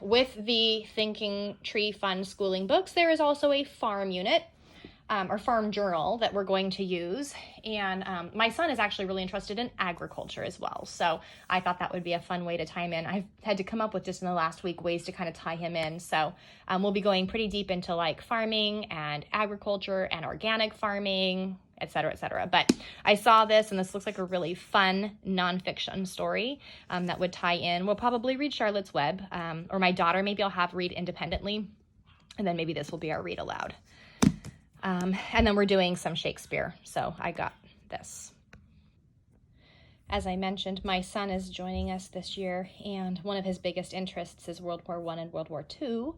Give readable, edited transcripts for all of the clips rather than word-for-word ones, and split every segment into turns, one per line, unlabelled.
with the Thinking Tree Fun schooling books, there is also a farm unit. Or farm journal that we're going to use. And my son is actually really interested in agriculture as well. So I thought that would be a fun way to tie him in. I've had to come up with just in the last week ways to kind of tie him in. So we'll be going pretty deep into like farming and agriculture and organic farming, et cetera, et cetera. But I saw this and this looks like a really fun nonfiction story that would tie in. We'll probably read Charlotte's Web, or my daughter maybe I'll have read independently. And then maybe this will be our read aloud. And then we're doing some Shakespeare, so I got this. As I mentioned, my son is joining us this year, and one of his biggest interests is World War I and World War II,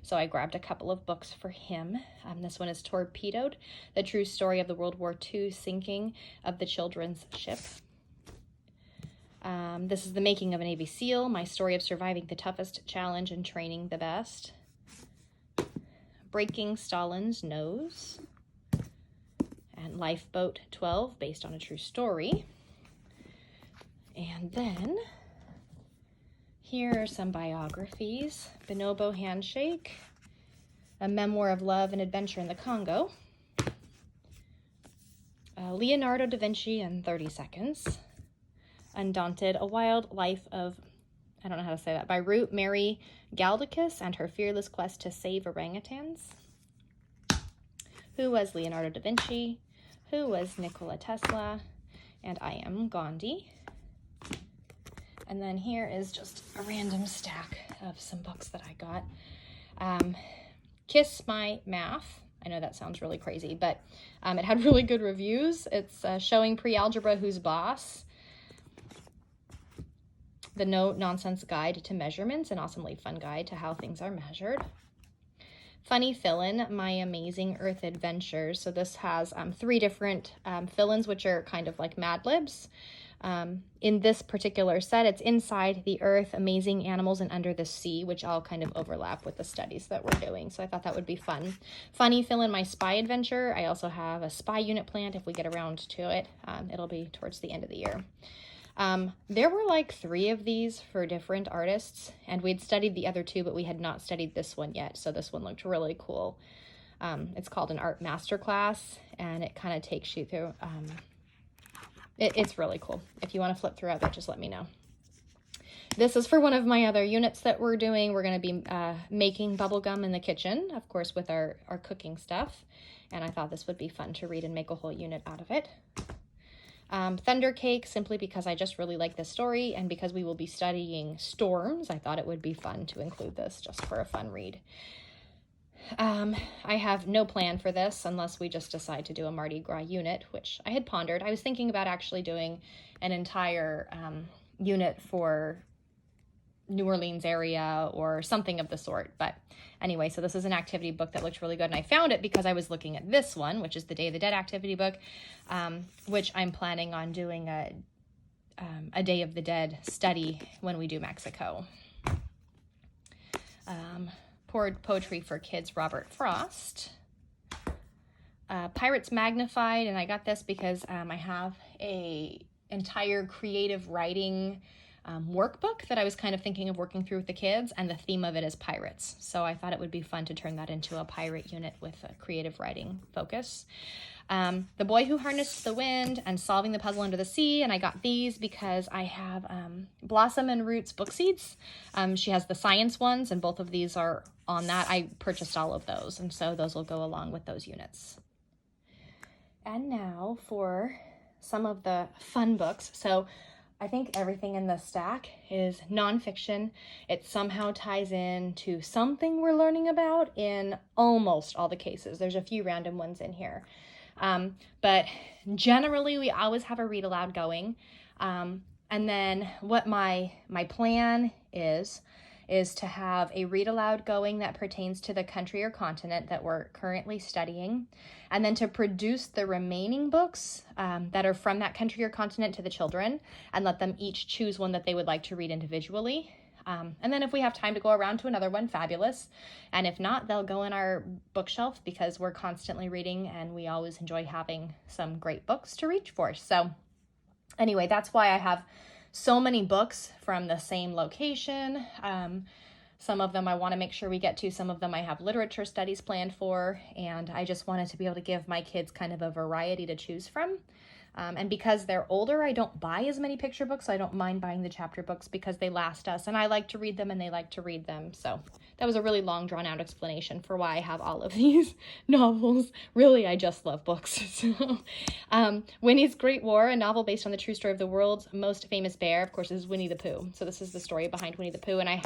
so I grabbed a couple of books for him. This one is Torpedoed, the true story of the World War II sinking of the children's ship. This is The Making of a Navy SEAL, my story of surviving the toughest challenge and training the best. Breaking Stalin's Nose, and Lifeboat 12, based on a true story. And then here are some biographies. Bonobo Handshake, A Memoir of Love and Adventure in the Congo. Leonardo da Vinci in 30 Seconds. Undaunted, A Wild Life of, I don't know how to say that, by Ruth Mary Galdicus and her fearless quest to save orangutans. Who was Leonardo da Vinci? Who was Nikola Tesla? And I Am Gandhi. And then here is just a random stack of some books that I got. Kiss My Math. I know that sounds really crazy, but it had really good reviews. It's showing pre-algebra who's boss. The No Nonsense Guide to Measurements, an awesomely fun guide to how things are measured. Funny Fill-In, My Amazing Earth Adventures. So this has 3 different fill-ins, which are kind of like Mad Libs. In this particular set, it's Inside the Earth, Amazing Animals, and Under the Sea, which all kind of overlap with the studies that we're doing. So I thought that would be fun. Funny Fill-In, My Spy Adventure. I also have a spy unit planned if we get around to it. It'll be towards the end of the year. There were like 3 of these for different artists, and we'd studied the other 2, but we had not studied this one yet, so this one looked really cool. It's called an art masterclass, and it kind of takes you through, it's really cool. If you want to flip through it, just let me know. This is for one of my other units that we're doing. We're going to be making bubblegum in the kitchen, of course, with our cooking stuff, and I thought this would be fun to read and make a whole unit out of it. Thunder Cake, simply because I just really like this story, and because we will be studying storms, I thought it would be fun to include this just for a fun read. I have no plan for this unless we just decide to do a Mardi Gras unit, which I had pondered. I was thinking about actually doing an entire unit for New Orleans area or something of the sort. But anyway, so this is an activity book that looked really good, and I found it because I was looking at this one, which is the Day of the Dead activity book, which I'm planning on doing a Day of the Dead study when we do Mexico. Poetry for Kids, Robert Frost. Pirates Magnified, and I got this because I have a entire creative writing workbook that I was kind of thinking of working through with the kids, and the theme of it is pirates. So I thought it would be fun to turn that into a pirate unit with a creative writing focus. The Boy Who Harnessed the Wind and Solving the Puzzle Under the Sea, and I got these because I have Blossom and Roots book seeds. She has the science ones, and both of these are on that. I purchased all of those, and so those will go along with those units. And now for some of the fun books. So I think everything in the stack is nonfiction. It somehow ties in to something we're learning about in almost all the cases. There's a few random ones in here. But generally we always have a read aloud going. And then what my plan is to have a read aloud going that pertains to the country or continent that we're currently studying, and then to produce the remaining books that are from that country or continent to the children, and let them each choose one that they would like to read individually. And then if we have time to go around to another one, fabulous. And if not, they'll go in our bookshelf because we're constantly reading and we always enjoy having some great books to reach for. So anyway, that's why I have so many books from the same location. Some of them I want to make sure we get to. Some of them I have literature studies planned for, and I just wanted to be able to give my kids kind of a variety to choose from. And because they're older, I don't buy as many picture books. I don't mind buying the chapter books because they last us, and I like to read them and they like to read them. So that was a really long, drawn out explanation for why I have all of these novels. Really, I just love books. So, Winnie's Great War, a novel based on the true story of the world's most famous bear, of course, is Winnie the Pooh. So this is the story behind Winnie the Pooh. And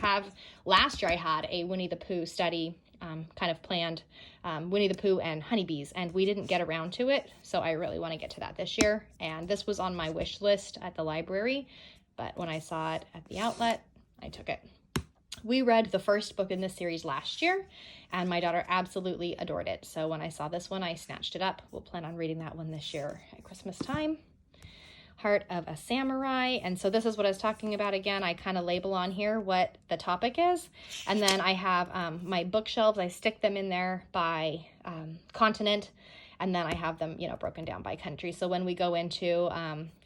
last year I had a Winnie the Pooh study kind of planned, Winnie the Pooh and honeybees, and we didn't get around to it, so I really want to get to that this year. And this was on my wish list at the library, but when I saw it at the outlet, I took it. We read the first book in this series last year, and my daughter absolutely adored it. So when I saw this one, I snatched it up. We'll plan on reading that one this year at Christmas time. Heart of a Samurai. And so this is what I was talking about again. I kind of label on here what the topic is. And then I have my bookshelves. I stick them in there by continent. And then I have them, broken down by country. So when we go into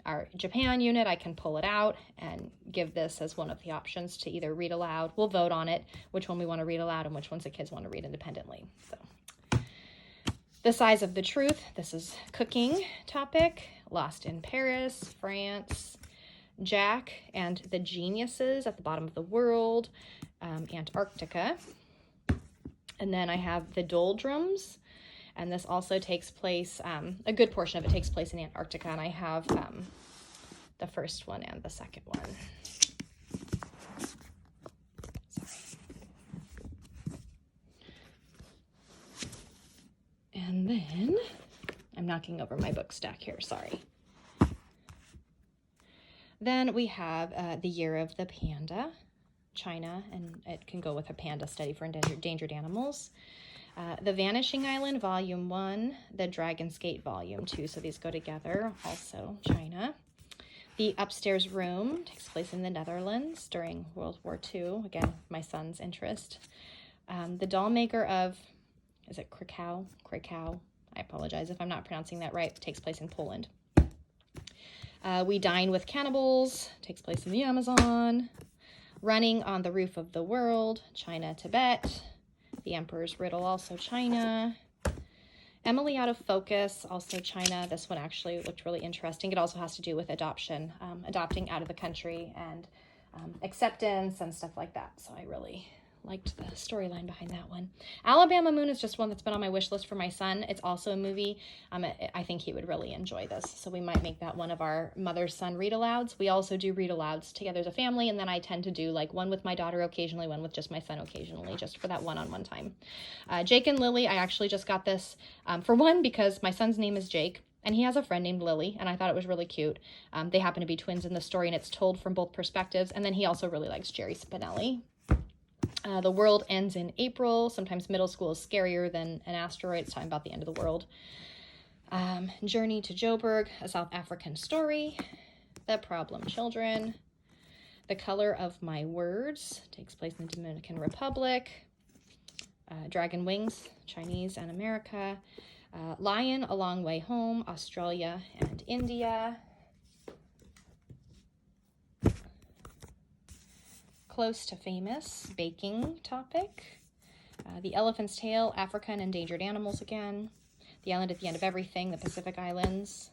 our Japan unit, I can pull it out and give this as one of the options to either read aloud. We'll vote on it, which one we want to read aloud and which ones the kids want to read independently. So The Size of the Truth. This is cooking topic. Lost in Paris, France. Jack and the Geniuses at the Bottom of the World. Antarctica. And then I have The Doldrums. And this also takes place, a good portion of it takes place in Antarctica. And I have the first one and the second one. Sorry. And then, I'm knocking over my book stack here, sorry. Then we have The Year of the Panda, China, and it can go with a panda study for endangered animals. The Vanishing Island, Volume 1, The Dragon's Gate, Volume 2, so these go together, also China. The Upstairs Room takes place in the Netherlands during World War II, again, my son's interest. The Doll Maker of, is it Krakow? I apologize if I'm not pronouncing that right, it takes place in Poland. We Dine with Cannibals, takes place in the Amazon. Running on the Roof of the World, China, Tibet. The Emperor's Riddle, also China. Emily Out of Focus, also China. This one actually looked really interesting. It also has to do with adoption, adopting out of the country and acceptance and stuff like that. So I really liked the storyline behind that one. Alabama Moon is just one that's been on my wish list for my son. It's also a movie. I think he would really enjoy this. So we might make that one of our mother-son read-alouds. We also do read-alouds together as a family, and then I tend to do like one with my daughter occasionally, one with just my son occasionally, just for that one-on-one time. Jake and Lily, I actually just got this for one because my son's name is Jake, and he has a friend named Lily, and I thought it was really cute. They happen to be twins in the story, and it's told from both perspectives. And then he also really likes Jerry Spinelli. The World Ends in April. Sometimes middle school is scarier than an asteroid. It's talking about the end of the world. Journey to Joburg, A South African Story. The Problem Children. The Color of My Words takes place in the Dominican Republic. Dragon Wings, Chinese and America. Lion, A Long Way Home, Australia and India. Close to Famous, baking topic. The Elephant's Tail, Africa and Endangered Animals again. The Island at the End of Everything, the Pacific Islands.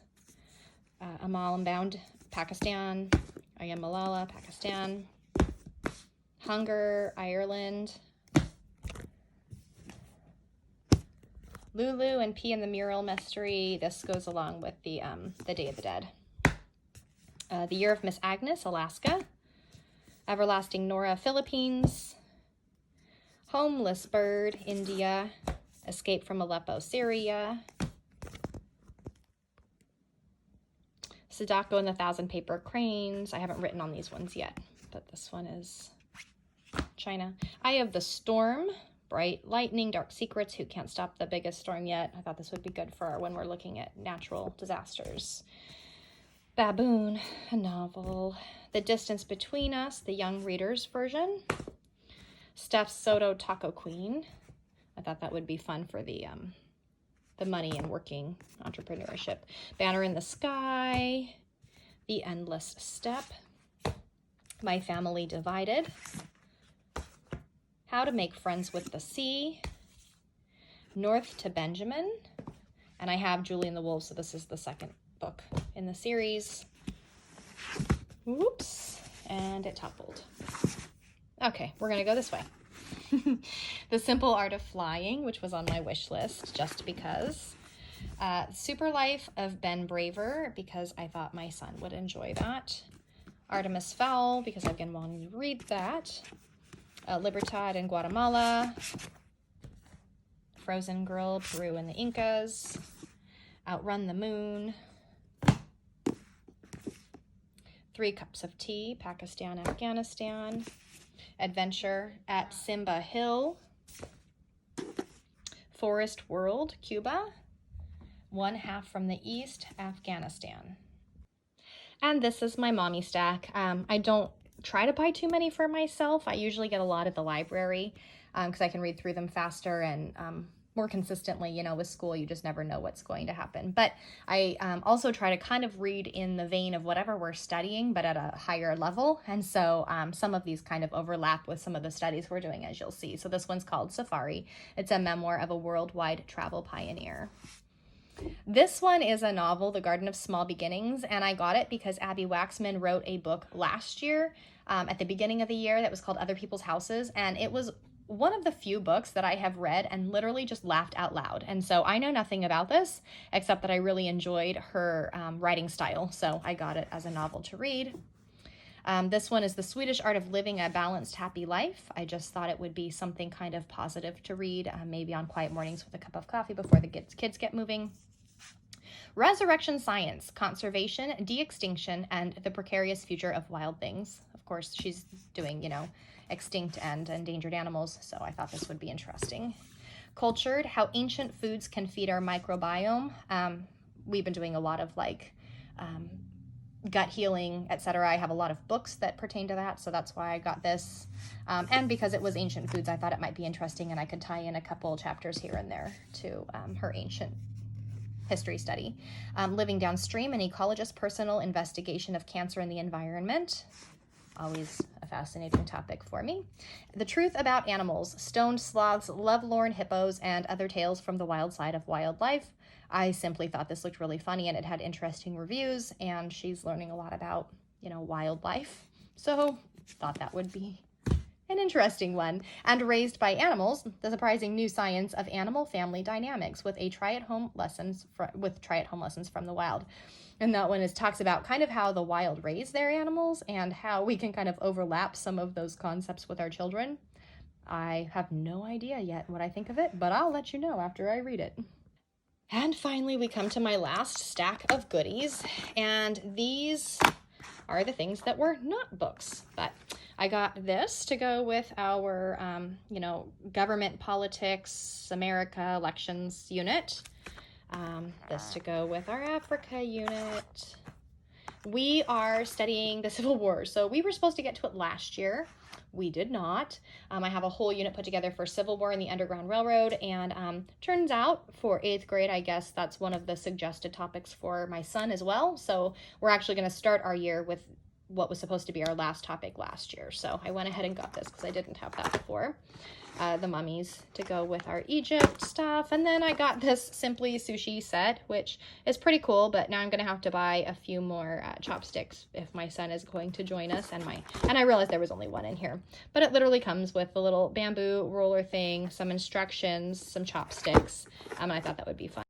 Amal and Bound, Pakistan. I Am Malala, Pakistan. Hunger, Ireland. Lulu and P in the Mural Mystery. This goes along with the Day of the Dead. The Year of Miss Agnes, Alaska. Everlasting Nora, Philippines. Homeless Bird, India. Escape from Aleppo, Syria. Sadako and the Thousand Paper Cranes. I haven't written on these ones yet, but this one is China. Eye of the Storm, Bright Lightning, Dark Secrets, Who Can't Stop the Biggest Storm Yet. I thought this would be good for when we're looking at natural disasters. Baboon, a novel. The Distance Between Us, the young reader's version. Steph Soto, Taco Queen. I thought that would be fun for the money and working entrepreneurship. Banner in the Sky. The Endless Step. My Family Divided. How to Make Friends with the Sea, North to Benjamin, and I have Julie and the Wolves, so this is the second book in the series. Whoops, and it toppled. Okay, we're gonna go this way. The Simple Art of Flying, which was on my wish list just because. Super Life of Ben Braver, because I thought my son would enjoy that. Artemis Fowl, because I've been wanting to read that. Libertad in Guatemala. Frozen Girl, Peru and the Incas. Outrun the Moon. 3 Cups of Tea, Pakistan, Afghanistan. Adventure at Simba Hill. Forest World, Cuba. One Half from the East, Afghanistan. And this is my mommy stack. I don't try to buy too many for myself. I usually get a lot at the library because I can read through them faster and more consistently. You know, with school, you just never know what's going to happen. But I also try to kind of read in the vein of whatever we're studying, but at a higher level. And so some of these kind of overlap with some of the studies we're doing, as you'll see. So this one's called Safari. It's a memoir of a worldwide travel pioneer. This one is a novel, The Garden of Small Beginnings, and I got it because Abby Waxman wrote a book last year at the beginning of the year that was called Other People's Houses, and it was one of the few books that I have read and literally just laughed out loud. And so I know nothing about this except that I really enjoyed her writing style, so I got it as a novel to read. This one is The Swedish Art of Living a Balanced, Happy Life. I just thought it would be something kind of positive to read, maybe on quiet mornings with a cup of coffee before the kids get moving. Resurrection Science, Conservation, De-extinction, and the Precarious Future of Wild Things. Of course, she's doing, you know, extinct and endangered animals, so I thought this would be interesting. Cultured, How Ancient Foods Can Feed Our Microbiome. We've been doing a lot of like gut healing, etc. I have a lot of books that pertain to that, so that's why I got this. And because it was ancient foods, I thought it might be interesting and I could tie in a couple chapters here and there to her ancient history study. Living Downstream, an ecologist's personal investigation of cancer and the environment. Always a fascinating topic for me. The Truth About Animals, Stoned Sloths, Lovelorn Hippos, and Other Tales from the Wild Side of Wildlife. I simply thought this looked really funny and it had interesting reviews, and she's learning a lot about, you know, wildlife. So thought that would be an interesting one. And Raised by Animals, the surprising new science of animal family dynamics with try-at-home lessons from the wild. And that one talks about kind of how the wild raise their animals and how we can kind of overlap some of those concepts with our children. I have no idea yet what I think of it, but I'll let you know after I read it. And finally, we come to my last stack of goodies, and these are the things that were not books, but I got this to go with our, you know, government politics, America elections unit. This to go with our Africa unit. We are studying the Civil War, so we were supposed to get to it last year. We did not. I have a whole unit put together for Civil War and the Underground Railroad, and turns out for 8th grade, I guess that's one of the suggested topics for my son as well. So we're actually going to start our year with what was supposed to be our last topic last year. So I went ahead and got this because I didn't have that before. The mummies to go with our Egypt stuff. And then I got this Simply Sushi set, which is pretty cool, but now I'm going to have to buy a few more chopsticks if my son is going to join us. And I realized there was only one in here, but it literally comes with a little bamboo roller thing, some instructions, some chopsticks. And I thought that would be fun.